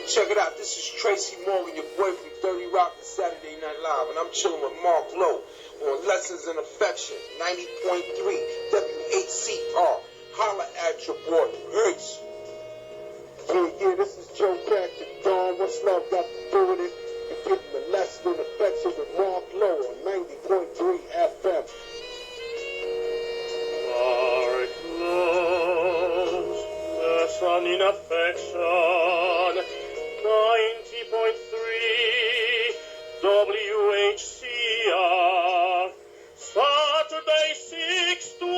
Check it out, this is Tracy Morgan, your boy from 30 Rock and Saturday Night Live, and I'm chilling with Mark Lowe on Lessons in Affection, 90.3 WHCR. Holla at your boy. Peace. Yeah, this is Joe Patrick Dawn. What's love got to do with it? You're getting the Lesson in Affection with Mark Lowe on 90.3 FM. Mark Lowe's Lesson in Affection, 90.3 WHCR, Saturday 6 to 8.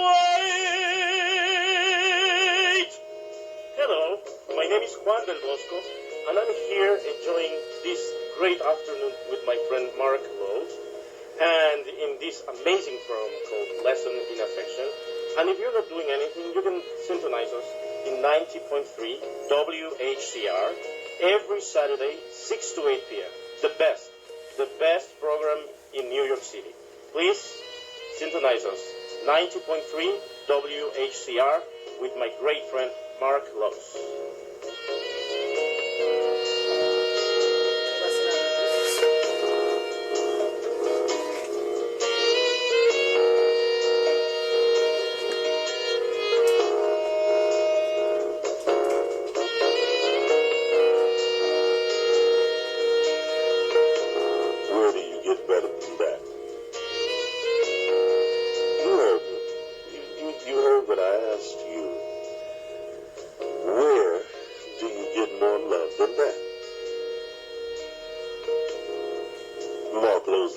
Hello, my name is Juan del Bosco, and I'm here enjoying this great afternoon with my friend Mark Lowe, and in this amazing program called Lesson in Affection. And if you're not doing anything, you can synchronize us in 90.3 WHCR every Saturday, 6 to 8 p.m. The best program in New York City. Please synchronize us, 90.3 WHCR, with my great friend Mark Lowe.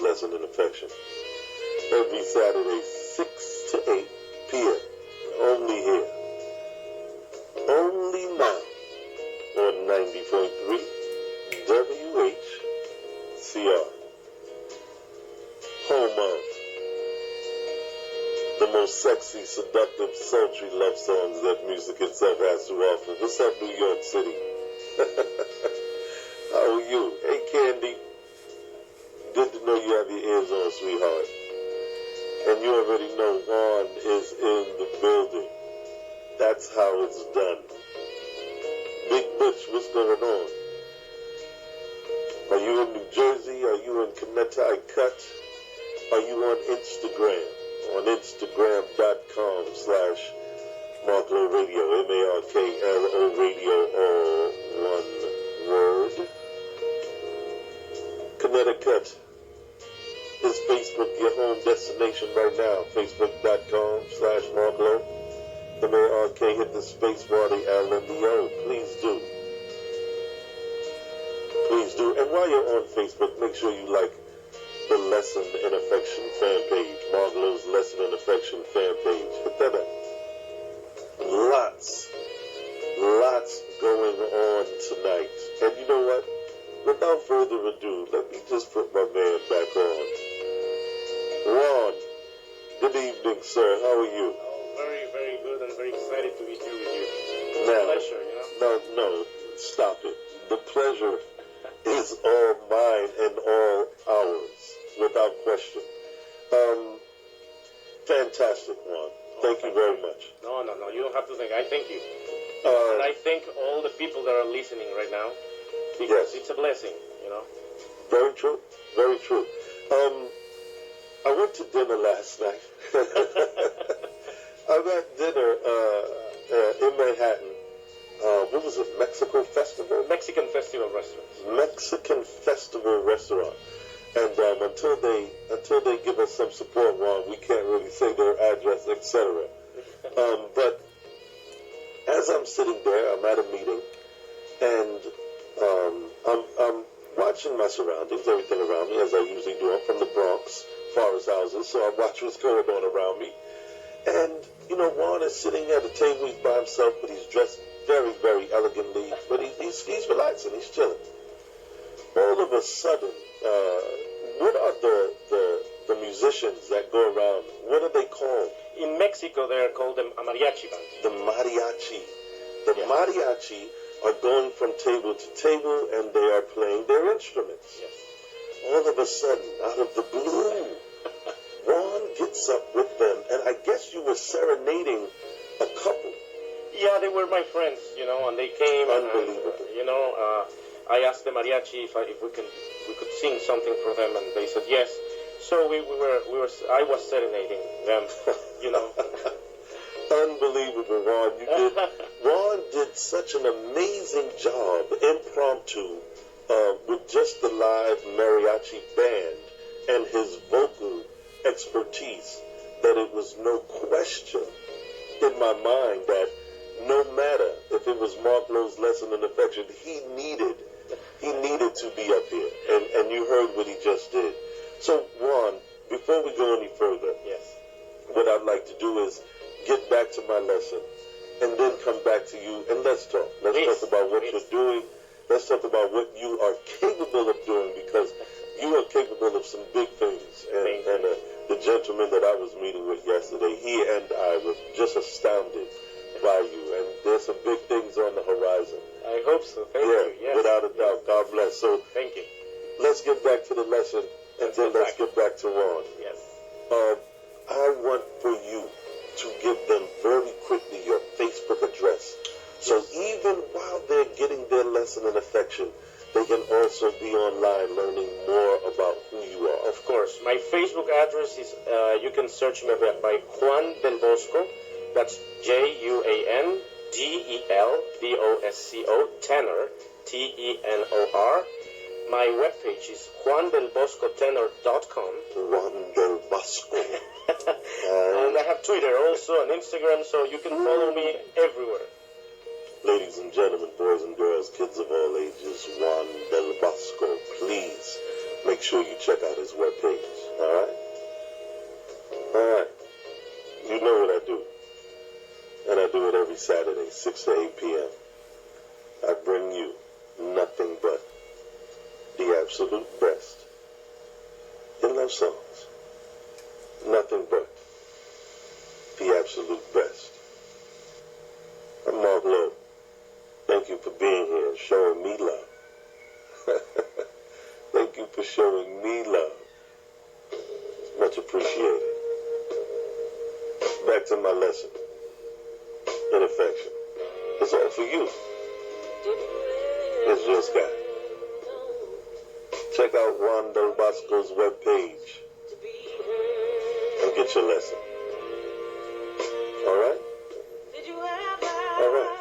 Lesson in Affection. Every Saturday, 6 to 8 p.m. Only here. Only now on 90.3 WHCR. Home of the most sexy, seductive, sultry love songs that music itself has to offer. What's up, New York City? How are you? Hey, Candy. Good to know you have your ears on, sweetheart. And you already know Juan is in the building. That's how it's done. Big Butch, what's going on? Are you in New Jersey? Are you in Connecticut? Are you on Instagram? On Instagram.com/Marklo Radio, MARKLO Radio, all one word. Connecticut is Facebook your home destination right now. Facebook.com/Marklo. MARK, hit the space bar, the L and the O. Please do. Please do. And while you're on Facebook, make sure you like the Lesson in Affection fan page. Marklo's Lesson in Affection fan page. Hit that up. Lots going on tonight. And you know what? Without further ado, let me just put my man back on. Juan, good evening, sir. How are you? Oh, very, very good, and very excited to be here with you. It's Now, a pleasure, you know? No, stop it. The pleasure is all mine and all ours, without question. Fantastic, Juan. Thank you very much. No, you don't have to thank. I thank you. And I thank all the people that are listening right now, because it's a blessing, you know? Very true, very true. I went to dinner last night. I was at dinner in Manhattan. What was it? Mexican Festival Restaurant. Mexican Festival Restaurant. And until they give us some support, Juan, we can't really say their address, etc. But as I'm sitting there, I'm at a meeting, and I'm watching my surroundings, everything around me, as I usually do. I'm from the Bronx, forest houses, so I watch what's going on around me. And, you know, Juan is sitting at a table. He's by himself, but he's dressed very, very elegantly. But he's relaxing. He's chilling. All of a sudden, what are the musicians that go around? What are they called? In Mexico, they're called the mariachi band. The mariachi. The mariachi are going from table to table, and they are playing their instruments. Yes. All of a sudden, out of the blue, Juan gets up with them, and I guess you were serenading a couple. Yeah, they were my friends, you know, and they came. Unbelievable. And, you know, I asked the mariachi if we could sing something for them, and they said yes. So I was serenading them, you know. Unbelievable, Juan. Juan did such an amazing job, impromptu, with just the live mariachi band and his vocal expertise, that it was no question in my mind that no matter if it was Mark Lowe's Lesson in Affection, he needed to be up here. And you heard what he just did. So, Juan, before we go any further, yes, what I'd like to do is get back to my lesson and then come back to you and let's talk. Let's talk about what you're doing. Let's talk about what you are capable of doing, because you are capable of some big things. And the gentleman that I was meeting with yesterday, he and I were just astounded by you. And there's some big things on the horizon. I hope so. Thank you. Yes. Without a doubt. God bless. So thank you. Let's get back to the lesson, and then let's get back to Ron. Yes. I want for you to give them very quickly your Facebook address. So even while they're getting their lesson in affection, they can also be online learning more about who you are. Of course. My Facebook address is, you can search me by Juan del Bosco. That's JuanDelBosco, tenor, TENOR. My webpage is juandelboscotenor.com. Juan del Bosco. And I have Twitter also and Instagram, so you can follow me everywhere. Ladies and gentlemen, boys and girls, kids of all ages, Juan del Bosco, please make sure you check out his webpage. All right? All right. You know what I do. And I do it every Saturday, 6 to 8 p.m. I bring you nothing but the absolute best in love songs. Nothing but the absolute best. I'm Mark Lowe. Thank you for being here and showing me love. Thank you for showing me love. It's much appreciated. Back to my lesson in affection. It's all for you. It's your Scott. Check out Juan del Bosco's webpage and get your lesson. All right? All right.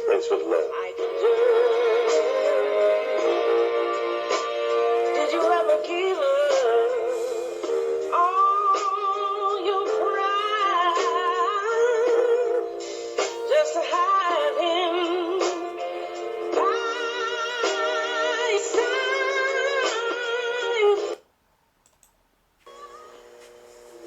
Thanks for the love. Did you ever give all your pride just to have him by your side?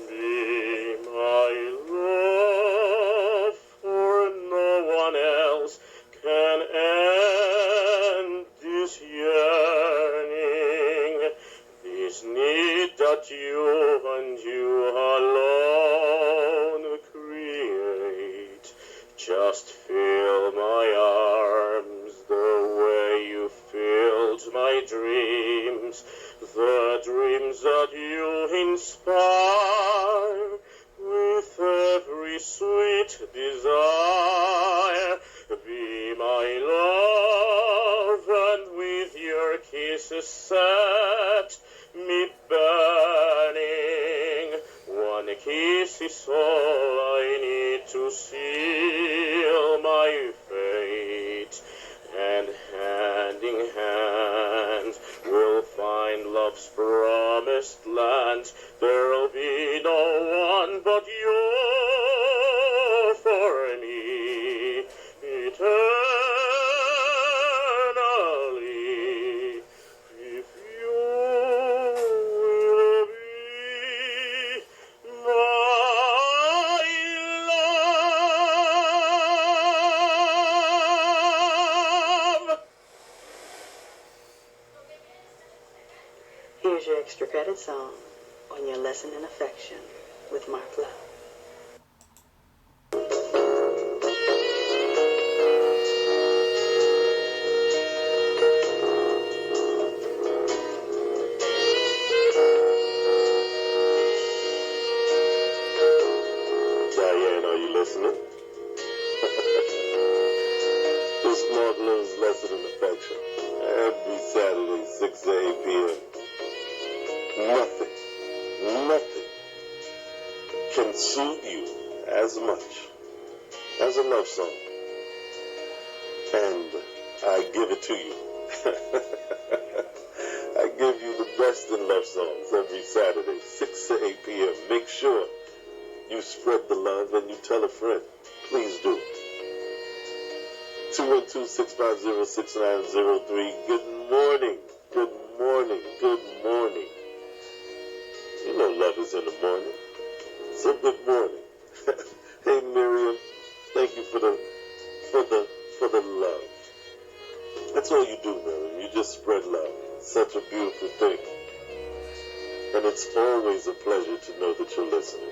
Be my love, for no one else can end this yearning, this need that you and you alone create. Just fill my arms the way you filled my dreams, the dreams that you inspire with every sweet desire. Be my love, and with your kisses set me burning. One kiss is all I need to seal my fate, and hand in hand we'll find love's promised land. There'll be no one but you for me eternally. If you will be my love. Here's your extra credit song on your lesson in affection with Mark Love. Diane, are you listening? This morning Mark Lowe's Lesson in Affection. Every Saturday, 6 to 8 p.m. Nothing can soothe you as much as a love song. And I give it to you. I give you the best in love songs every Saturday, 6 to 8 p.m. Make sure you spread the love and you tell a friend. Please do. 212-650-6903. Good morning. Good morning. Good morning. You know love is in the morning. So good morning. Hey Miriam, thank you for the love. That's all you do, Miriam. You just spread love. Such a beautiful thing. And it's always a pleasure to know that you're listening.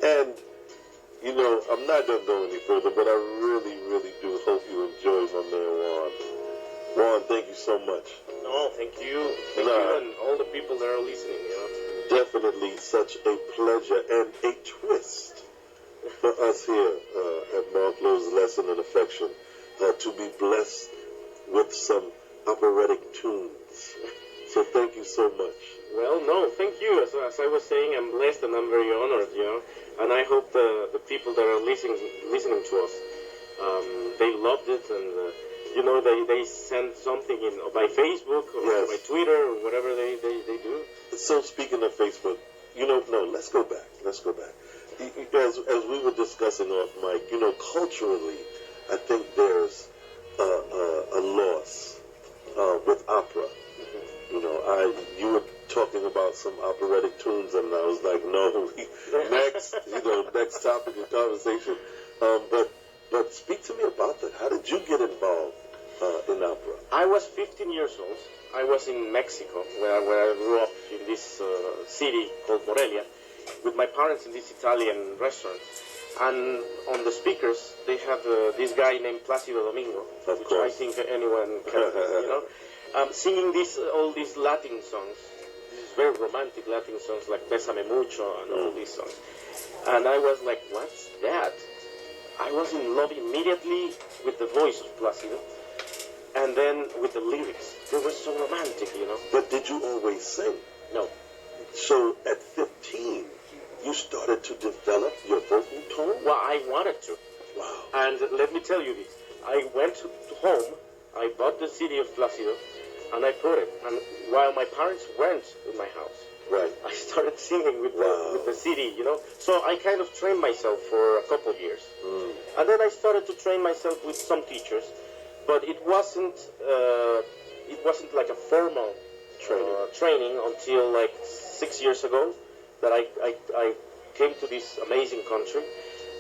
And, you know, I'm not going to go any further, but I really, really do hope you enjoy my man Juan. Juan, thank you so much. No, thank you. Thank you and all the people that are listening, you know. Definitely such a pleasure and a twist for us here at Mark Lowe's Lesson in Affection to be blessed with some operatic tunes. So thank you so much. Well, no, thank you. As I was saying, I'm blessed and I'm very honored, you know. And I hope the people that are listening to us, they loved it, and you know, they send something in by Facebook or by Twitter or whatever they do. So speaking of Facebook, you know, no, let's go back. As we were discussing off mic, you know, culturally, I think there's a loss with opera. You know, you were talking about some operatic tunes, and I was like, no, next topic of conversation. But speak to me about that. How did you get involved in opera? I was 15 years old. I was in Mexico, where I grew up in this city called Morelia, with my parents in this Italian restaurant. And on the speakers, they have this guy named Plácido Domingo, which I think anyone can, you know, singing all these Latin songs, these very romantic Latin songs like Bésame Mucho and all these songs. And I was like, what's that? I was in love immediately with the voice of Plácido, and then with the lyrics. They were so romantic, you know. But did you always sing? No. So at 15, you started to develop your vocal tone? Well, I wanted to. Wow. And let me tell you this. I went home, I bought the CD of Plácido, and I put it. And while my parents weren't in my house, I started singing with the CD, you know. So I kind of trained myself for a couple of years. And then I started to train myself with some teachers, but it wasn't like a formal training until like 6 years ago that I came to this amazing country,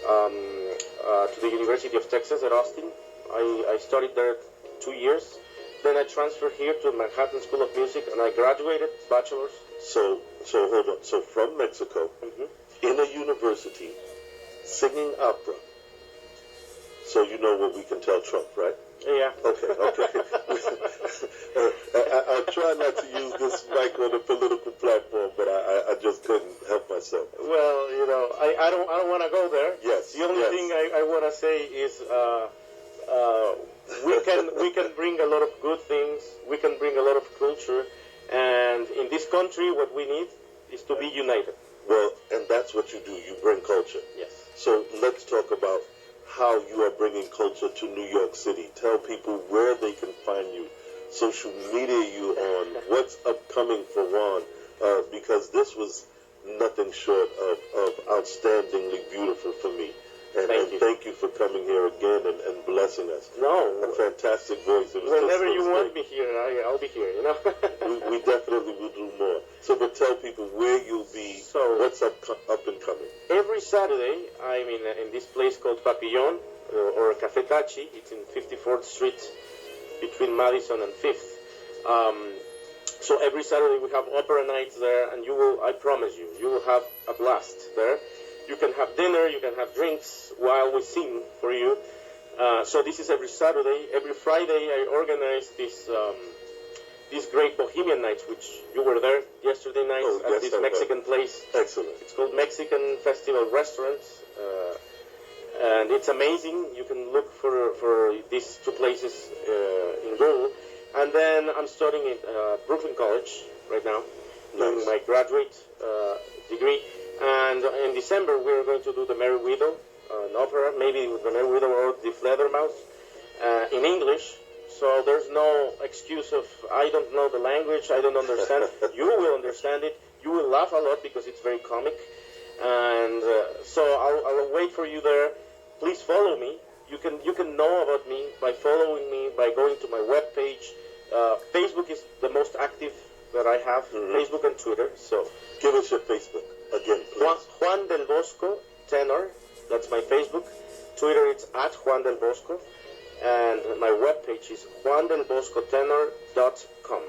to the University of Texas at Austin. I studied there 2 years. Then I transferred here to Manhattan School of Music, and I graduated, bachelor's. So hold on. So from Mexico, in a university, singing opera. So you know what we can tell Trump, right? Yeah. Okay. I try not to use this mic on a political platform, but I just couldn't help myself. Well, you know, I don't want to go there. Yes. The only thing I want to say is we can bring a lot of good things. We can bring a lot of culture, and in this country, what we need is to be united. Well, and that's what you do. You bring culture. Yes. So let's talk about how you are bringing culture to New York City. Tell people where they can find you, social media you on, what's upcoming for Juan, because this was nothing short of outstandingly beautiful for me. And thank you for coming here again and blessing us. No. A fantastic voice. Whenever you want me here, I'll be here, you know. we definitely will do more. So, but tell people where you'll be, what's up and coming. Every Saturday, I'm in this place called Papillon, or Café Tachi. It's in 54th Street, between Madison and 5th. So every Saturday we have opera nights there, and I promise you will have a blast there. You can have dinner, you can have drinks while we sing for you. So this is every Saturday. Every Friday I organize these great Bohemian nights, which you were there yesterday night at this Mexican place. Excellent. It's called Mexican Festival Restaurant. and it's amazing. You can look for these two places in Google. And then I'm studying at Brooklyn College right now, doing my graduate degree. And in December, we're going to do The Merry Widow, an opera, maybe with The Merry Widow or The Fledermaus, in English. So there's no excuse of, I don't know the language, I don't understand. You will understand it. You will laugh a lot because it's very comic. And so I'll wait for you there. Please follow me. You can know about me by following me, by going to my webpage. Facebook is the most active that I have, Facebook and Twitter. So give us your Facebook again, please. Juan del Bosco, tenor. That's my Facebook. Twitter, it's at Juan del Bosco. And my webpage is juandelboscotenor.com.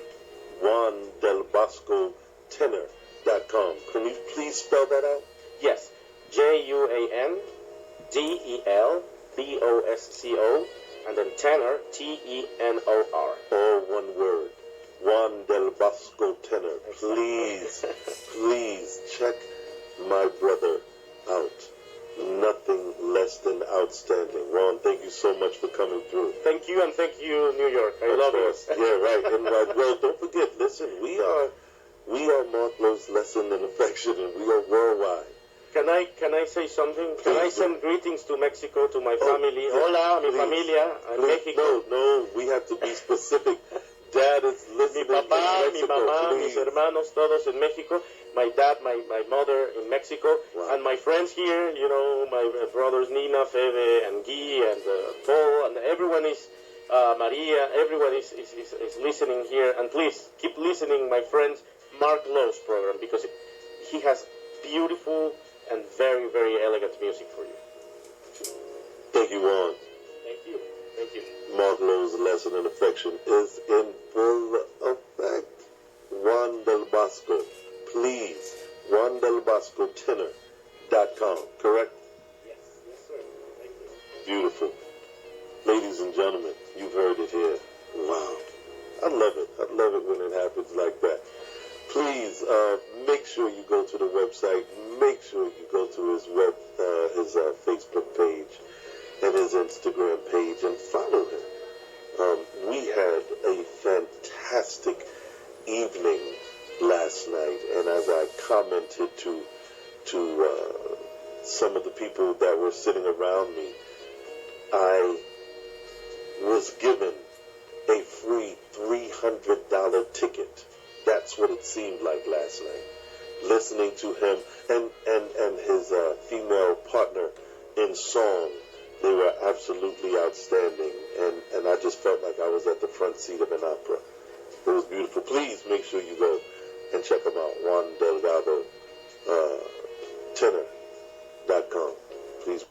JuanDelBoscoTenor.com. Can you please spell that out? Yes. JuanDelBosco, and then tenor, TENOR. All one word. Juan del Bosco Tenor. Please, please check my brother out. Nothing less than outstanding. Ron, thank you so much for coming through. Thank you, and thank you, New York. I love you. Yeah, right. And well, don't forget, listen, we are Mark Lowe's Lesson in Affection, and we are worldwide. Can I say something? Can I send greetings to Mexico, to my family? Hola, mi familia, en México. No, we have to be specific. Dad is listening. Mi papá, in Mexico, mi mamá, please. mis hermanos, todos en México. My dad, my mother in Mexico, and my friends here, you know, my brothers Nina, Fede, and Guy, and Paul, and everyone is, Maria, everyone is listening here. And please, keep listening, my friends, Mark Lowe's program, because he has beautiful and very, very elegant music for you. Thank you, Ron. Thank you. Thank you. Mark Lowe's Lesson in Affection is in full effect. Juan del Bosco. Please, JuanDelBoscoTenor.com, correct? Yes, sir. Thank you. Beautiful. Ladies and gentlemen, you've heard it here. Wow. I love it. I love it when it happens like that. Please, make sure you go to the website. Make sure you go to his Facebook page and his Instagram page and follow him. We had a fantastic evening last night, and as I commented to some of the people that were sitting around me, I was given a free $300 ticket. That's what it seemed like last night. Listening to him and his female partner in song, they were absolutely outstanding, and I just felt like I was at the front seat of an opera. It was beautiful. Please make sure you go and check them out. JuanDelBoscoTenor.com. Please.